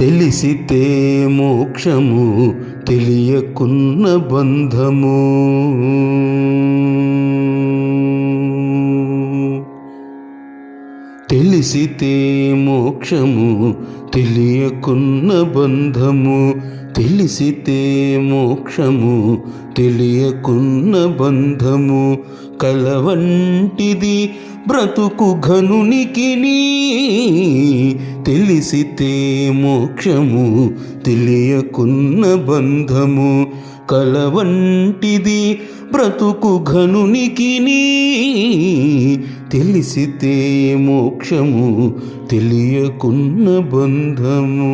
తెలిసితే మోక్షము తెలియకున్న బంధము. తెలిసితే మోక్షము తెలియకున్న బంధము. తెలిసితే మోక్షము తెలియకున్న బంధము. కలవంటిది బ్రతుకు ఘనునికిని. తెలిసితే మోక్షము తెలియకున్న బంధము. కలవంటిది బ్రతుకు ఘనునికిని. తెలిసితే మోక్షము తెలియకున్న బంధము.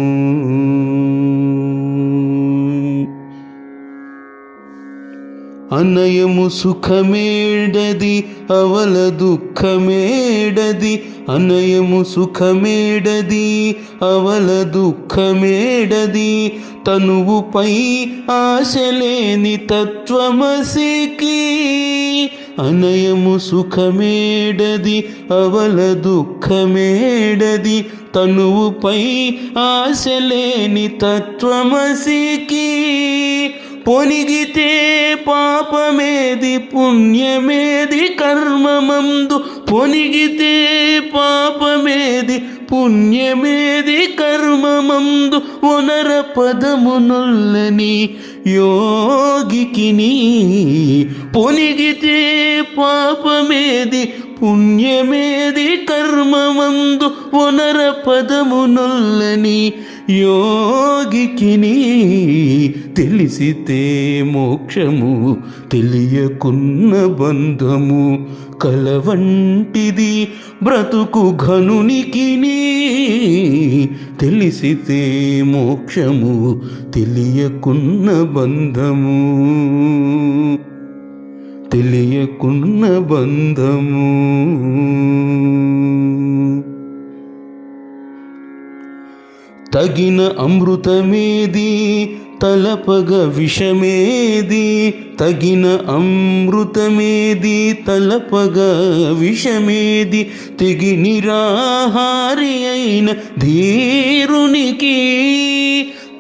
అనయము సుఖమేడది అవల దుఃఖమేడది. అనయము సుఖమేడది అవల దుఃఖమేడది. తనువుపై ఆశలేని తత్వమసికి. అనయము సుఖమేడది అవల దుఃఖమేడది. తనువుపై ఆశలేని తత్వమసికి. పొనిగితే పాపమేది పుణ్యమేది కర్మమందు. పొనిగితే పాపమేది పుణ్యమేది కర్మమందు. ఒనర పదమునొల్లని యోగికిని. పొనిగితే పాపమేది పుణ్యమేది కర్మమందు. ఒనర పదమునొల్లని యోగికిని. తెలిసితే మోక్షము తెలియకున్న బంధము. కలవంటిది బ్రతుకు ఘనునికిని. తెలిసితే మోక్షము తెలియకున్న బంధము. తెలియకున్న బంధము. తగిన అమృతమేది తలపగ విషమేది. తగిన అమృతమేది తలపగ విషమేది. తెగి నిరాహారి అయిన ధీరునికి.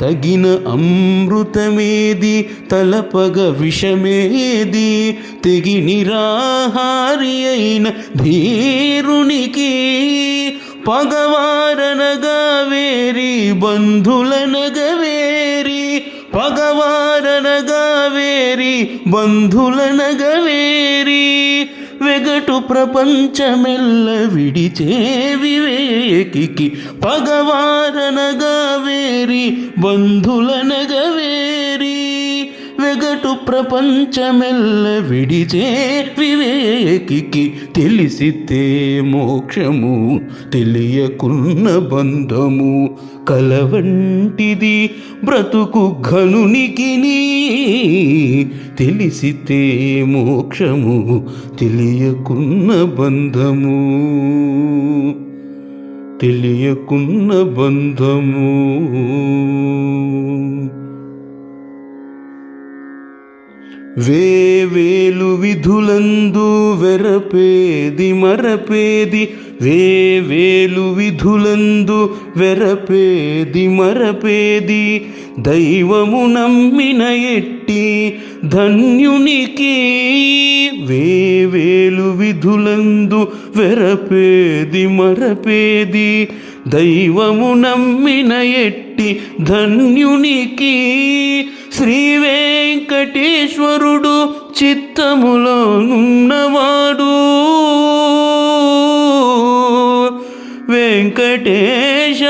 తగిన అమృతమేది తలపగ విషమేది. తెగి నిరాహారి అయిన ధీరునికి. పగవారనగా వేరి బంధులనగా వేరి. పగవారనగా వేరి బంధులనగా వేరి. వెగటు ప్రపంచమెల్ల విడిచే వివేకికి. పగవారనగా వేరి బంధులనగా వేరి. వెగటు ప్రపంచమెల్ల విడిచే వివేకికి. తెలిసితే మోక్షము తెలియకున్న బంధము. కలవంటిది బ్రతుకు ఘనునికిని. తెలిసితే మోక్షము తెలియకున్న బంధము. తెలియకున్న బంధము. వేవేలు విధులందు వెరపేది మరపేది. వేవేలు విధులందు వెరపేది మరపేది. దైవము నమ్మిన ఎట్టి ధన్యునికి. వేవేలు విధులందు వెరపేది మరపేది. దైవము నమ్మిన ఎట్టి ధన్యునికి. శ్రీ వెంకటేశ్వరుడు చిత్తములో నున్నవాడు. వెంకటేశ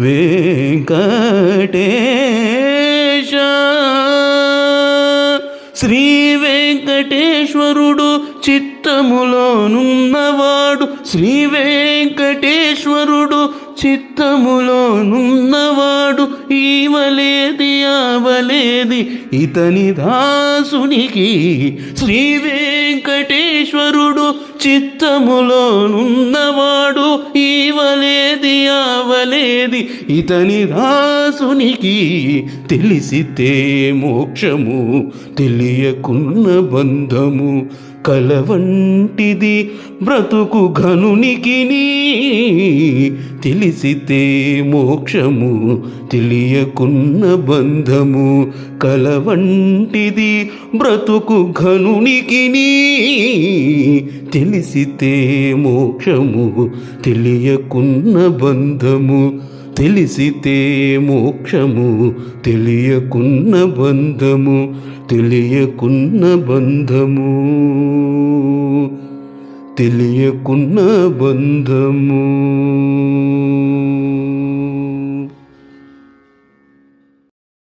వెంకటేశ. శ్రీ వెంకటేశ్వరుడు చిత్తములో నున్నవాడు. శ్రీ వెంకటేశ్వరుడు చిత్తములో నున్నవాడు. ఈవలేది ఆవలేది ఇతని దాసునికి. శ్రీ వెంకటేశ్వరుడు చిత్తములో నున్నవాడు. ఈవలేది ఆవలేది ఇతని దాసునికి. తెలిసితే మోక్షము తెలియకున్న బంధము. కల వంటిది బ్రతుకు ఘనునికిని తెలిసితే మోక్షము తెలియకున్న బంధము కల వంటిది బ్రతుకు ఘనునికిని తెలిసితే మోక్షము తెలియకున్న బంధము తెలిసితే మోక్షము తెలియకున్న బంధము తెలియకున్న బంధము తెలియకున్న బంధము